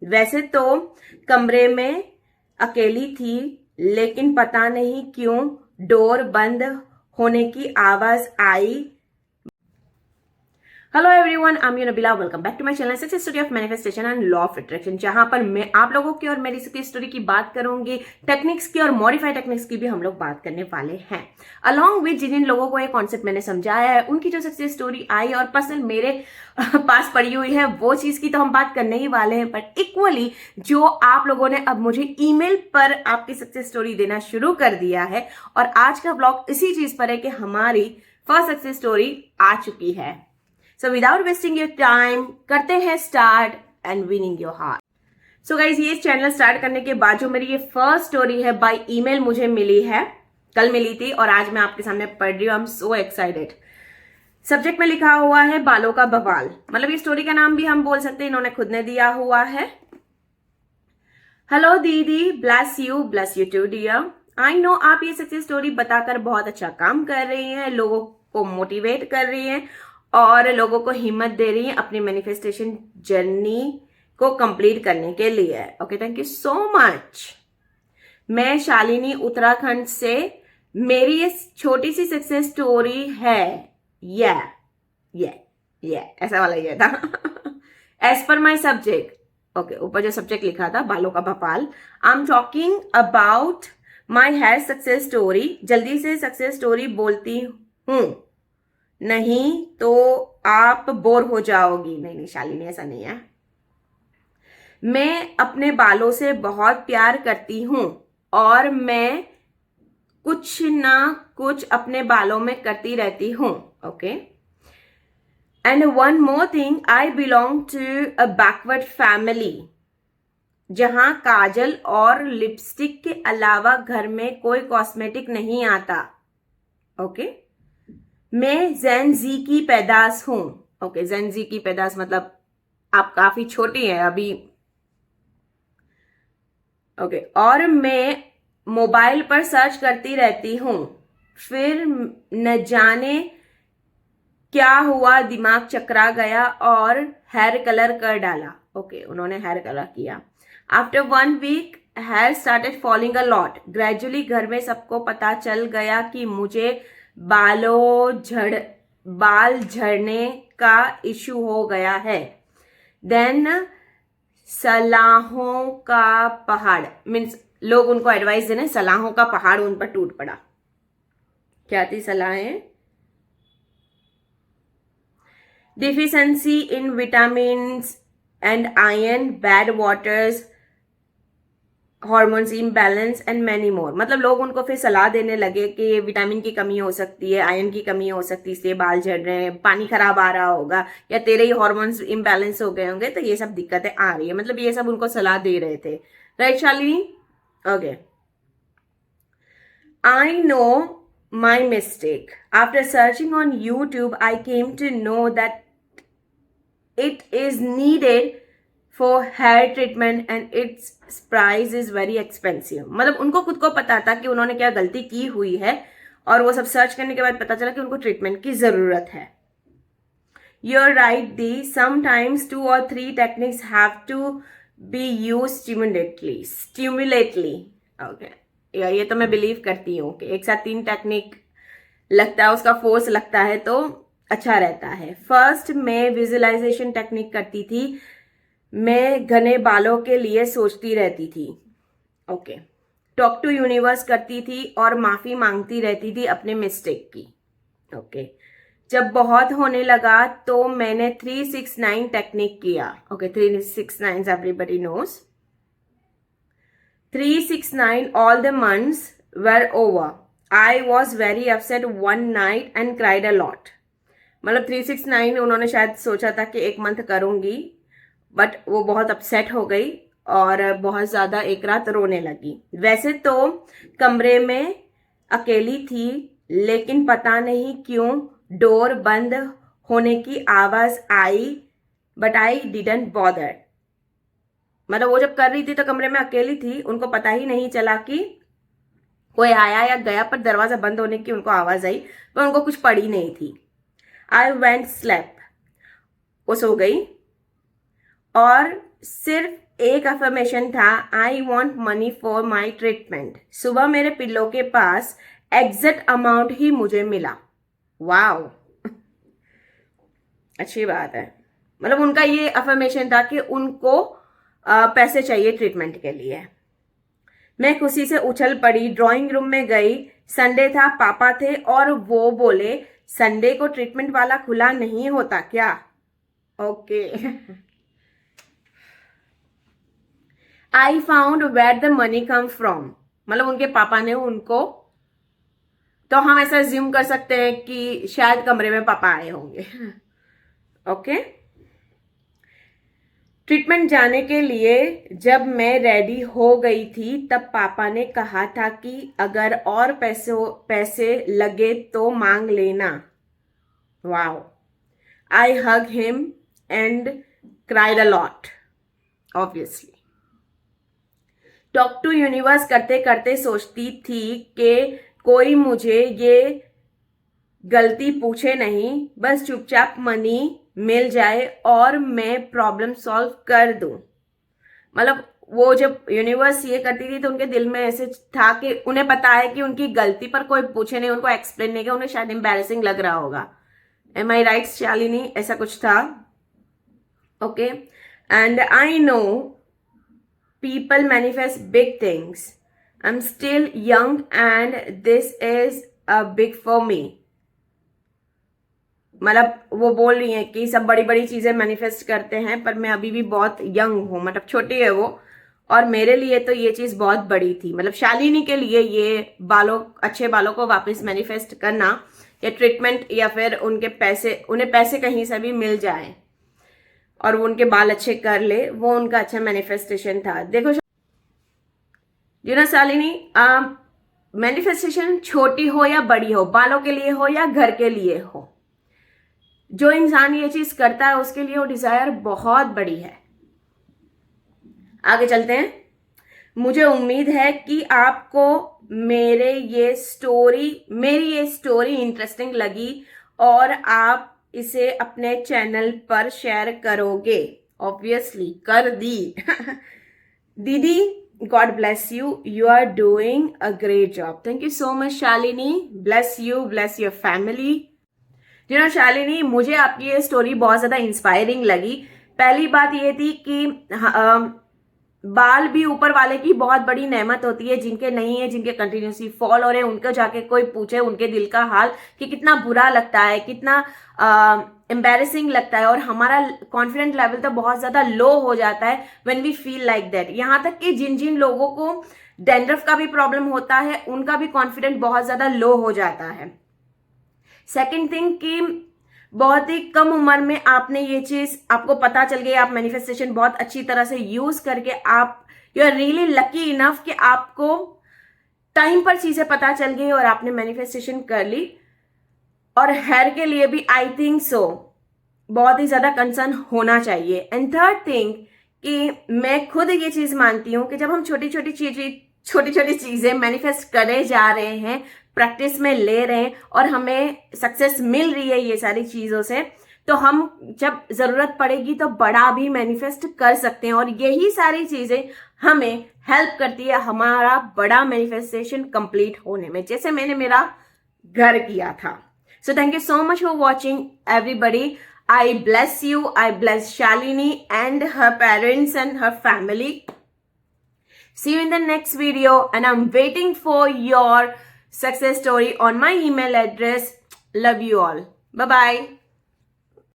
वैसे तो कमरे में अकेली थी, लेकिन पता नहीं क्यों डोर बंद होने की आवाज आई। Hello everyone, I am Nabila. Welcome back to my channel success story of manifestation and law of attraction, जहां पर मैं आप लोगों की और मेरी सक्सेस स्टोरी की बात करूंगी, टेक्निक्स की और मॉडिफाइड टेक्निक्स की भी हम लोग बात करने वाले हैं। अलॉन्ग विद जिन लोगों को ये कॉन्सेप्ट मैंने समझाया है, उनकी जो सक्सेस स्टोरी आई और पर्सनल मेरे पास पड़ी हुई है, वो चीज की तो हम बात करने ही वाले हैं। बट इक्वली जो आप लोगों ने अब मुझे ईमेल पर आपकी सक्सेस स्टोरी देना शुरू कर दिया है, और आज का ब्लॉग इसी चीज पर है कि हमारी फर्स्ट सक्सेस स्टोरी आ चुकी है। So without wasting your time, करते हैं start and winning your heart. So guys, ये चैनल स्टार्ट करने के बाद जो मेरी ये फर्स्ट स्टोरी है बाय ईमेल मुझे मिली है, कल मिली थी और आज मैं आपके सामने पढ़ रही हूँ। I am so excited. Subject में लिखा हुआ है बालों का बवाल, मतलब ये स्टोरी का नाम भी हम बोल सकते हैं, इन्होंने खुद ने दिया हुआ है। हेलो दीदी, bless you too dear. I know आप ये सक्सेस स्टोरी बताकर बहुत अच्छा काम कर रही हैं, लोगों को मोटिवेट कर रही हैं और लोगों को हिम्मत दे रही है अपनी मैनिफेस्टेशन जर्नी को कंप्लीट करने के लिए। Okay, thank you so much. मैं शालिनी उत्तराखंड से, मेरी ये छोटी सी सक्सेस स्टोरी है। ये ऐसा वाला ये था। As per my subject, okay, ऊपर जो सब्जेक्ट लिखा था बालों का Bhopal. I am talking about my hair success story. जल्दी से सक्सेस स्टोरी बोलती हूँ, नहीं तो आप बोर हो जाओगी। नहीं शालिनी, ऐसा नहीं है। मैं अपने बालों से बहुत प्यार करती हूं और मैं कुछ ना कुछ अपने बालों में करती रहती हूं। Okay, and one more thing, I belong to a backward family जहां काजल और लिपस्टिक के अलावा घर में कोई कॉस्मेटिक नहीं आता। ओके, मैं जेन जी की पैदाश हूं। ओके, जेन जी की पैदाश मतलब आप काफी छोटी हैं अभी। ओके, और मैं मोबाइल पर सर्च करती रहती हूं, फिर न जाने क्या हुआ, दिमाग चकरा गया और हेयर कलर कर डाला। ओके, उन्होंने हेयर कलर किया। After 1 week hair started falling a lot. Gradually घर में सबको पता चल गया कि मुझे बाल झड़ने का इशू हो गया है। देन सलाहों का पहाड़, मीन्स लोग उनको एडवाइस देने, सलाहों का पहाड़ उन पर टूट पड़ा। क्या थी सलाहें? Deficiency in vitamin and iron, bad waters, hormones imbalance and many more. मतलब लोग उनको फिर सलाह देने लगे कि विटामिन की कमी हो सकती है, आयरन की कमी हो सकती है, इसलिए बाल झड़ रहे हैं, पानी खराब आ रहा होगा, या तेरे ही हार्मोन्स इम्बैलेंस हो गए होंगे, तो ये सब दिक्कतें आ रही है। मतलब ये सब उनको सलाह दे रहे थे। Right Shalini? Okay, I know my mistake. After searching on YouTube I came to know that it is needed for hair treatment and it's price is very expensive. मतलब उनको खुद को पता था कि उन्होंने क्या गलती की हुई है, और वो सब सर्च करने के बाद पता चला कि उनको ट्रीटमेंट की जरूरत है। यूर राइट दी, sometimes 2 or 3 techniques have to be use simultaneously. Okay, ये तो मैं बिलीव करती हूँ कि एक साथ 3 टेक्निक लगता है, उसका फोर्स लगता है तो अच्छा रहता है। फर्स्ट, मैं विजुअलाइजेशन टेक्निक करती थी। मैं घने बालों के लिए सोचती रहती थी। ओके, टॉक टू यूनिवर्स करती थी और माफी मांगती रहती थी अपने मिस्टेक की। ओके, जब बहुत होने लगा तो मैंने 369 टेक्निक किया। Okay, 369 everybody knows. 369 all the months were over. I was very upset one night and cried a lot. मतलब 369 उन्होंने शायद सोचा था कि 1 मंथ करूंगी, बट वो बहुत अपसेट हो गई और बहुत ज्यादा एक रात रोने लगी। वैसे तो कमरे में अकेली थी, लेकिन पता नहीं क्यों डोर बंद होने की आवाज आई, बट आई डिडंट बॉदर। मतलब वो जब कर रही थी तो कमरे में अकेली थी, उनको पता ही नहीं चला कि कोई आया या गया, पर दरवाजा बंद होने की उनको आवाज आई, पर उनको कुछ पड़ी नहीं थी। आई वेंट स्लेप, वो सो गई और सिर्फ एक अफर्मेशन था, I want money for my treatment. सुबह मेरे पिल्लो के पास एग्जैक्ट अमाउंट ही मुझे मिला। वाओ, अच्छी बात है। मतलब उनका ये अफर्मेशन था कि उनको पैसे चाहिए ट्रीटमेंट के लिए। मैं खुशी से उछल पड़ी, ड्राइंग रूम में गई। संडे था, पापा थे और वो बोले संडे को ट्रीटमेंट वाला खुला नहीं होता क्या? Okay. I found where the money come from, मतलब उनके पापा ने उनको, तो हम ऐसा ज्यूम कर सकते हैं कि शायद कमरे में पापा आए होंगे। ओके। ट्रीटमेंट जाने के लिए जब मैं रेडी हो गई थी तब पापा ने कहा था कि अगर और पैसे लगे तो मांग लेना। Wow, I hug him and cried a lot obviously. Talk to universe करते करते सोचती थी कि कोई मुझे ये गलती पूछे नहीं, बस चुपचाप मनी मिल जाए और मैं प्रॉब्लम सॉल्व कर दूं। मतलब वो जब यूनिवर्स ये करती थी तो उनके दिल में ऐसे था कि उन्हें पता है कि उनकी गलती पर कोई पूछे नहीं, उनको एक्सप्लेन नहीं किया, उन्हें शायद एम्बैरेसिंग लग रहा होगा। एम आई राइट शालिनी? ऐसा कुछ था। Okay. And I know people manifest big things. I'm still young and this is a big for me. मतलब वो बोल रही हैं कि सब बड़ी बड़ी चीजें मैनिफेस्ट करते हैं पर मैं अभी भी बहुत यंग हूँ, मतलब छोटी है वो, और मेरे लिए तो ये चीज बहुत बड़ी थी। मतलब शालिनी के लिए ये अच्छे बालों को वापस मैनिफेस्ट करना या ट्रीटमेंट या फिर उन्हें पैसे कहीं से भी मिल जाए और वो उनके बाल अच्छे कर ले, वो उनका अच्छा मैनिफेस्टेशन था। देखो शालिनी, मैनिफेस्टेशन छोटी हो या बड़ी हो, बालों के लिए हो या घर के लिए हो, जो इंसान ये चीज करता है उसके लिए वो डिजायर बहुत बड़ी है। आगे चलते हैं। मुझे उम्मीद है कि आपको मेरी ये स्टोरी इंटरेस्टिंग लगी और आप इसे अपने चैनल पर शेयर करोगे। ऑब्वियसली कर दी। दीदी, God bless you. You are doing a great job. Thank you so much, Shalini. Bless you, bless your family. Shalini, मुझे आपकी ये स्टोरी बहुत ज्यादा इंस्पायरिंग लगी। पहली बात ये थी कि बाल भी ऊपर वाले की बहुत बड़ी नेमत होती है। जिनके नहीं है, जिनके कंटिन्यूसली फॉल हो रहे हैं, उनको जाके कोई पूछे उनके दिल का हाल कि कितना बुरा लगता है, कितना एम्बैरेसिंग लगता है, और हमारा कॉन्फिडेंट लेवल तो बहुत ज्यादा लो हो जाता है when we feel like that. यहां तक कि जिन जिन लोगों को डैंड्रफ का भी प्रॉब्लम होता है उनका भी कॉन्फिडेंट बहुत ज्यादा लो हो जाता है। सेकेंड थिंग कि बहुत ही कम उम्र में आपने ये चीज, आपको पता चल गई, आप मैनिफेस्टेशन बहुत अच्छी तरह से यूज करके आप you are really lucky enough कि आपको टाइम पर चीजें पता चल गई और आपने मैनिफेस्टेशन कर ली। और हेयर के लिए भी आई थिंक सो बहुत ही ज्यादा कंसर्न होना चाहिए। एंड थर्ड थिंग कि मैं खुद ये चीज मानती हूं कि जब हम छोटी छोटी चीजें मैनिफेस्ट करे जा रहे हैं, प्रैक्टिस में ले रहे हैं और हमें सक्सेस मिल रही है ये सारी चीजों से, तो हम जब जरूरत पड़ेगी तो बड़ा भी मैनिफेस्ट कर सकते हैं। और यही सारी चीजें हमें हेल्प करती है हमारा बड़ा मैनिफेस्टेशन कंप्लीट होने में, जैसे मैंने मेरा घर किया था। So thank you so much for watching, everybody. I bless you. I bless Shalini and her parents and her family. See you in the next video, and I'm waiting for your success story on my email address. Love you all. Bye bye.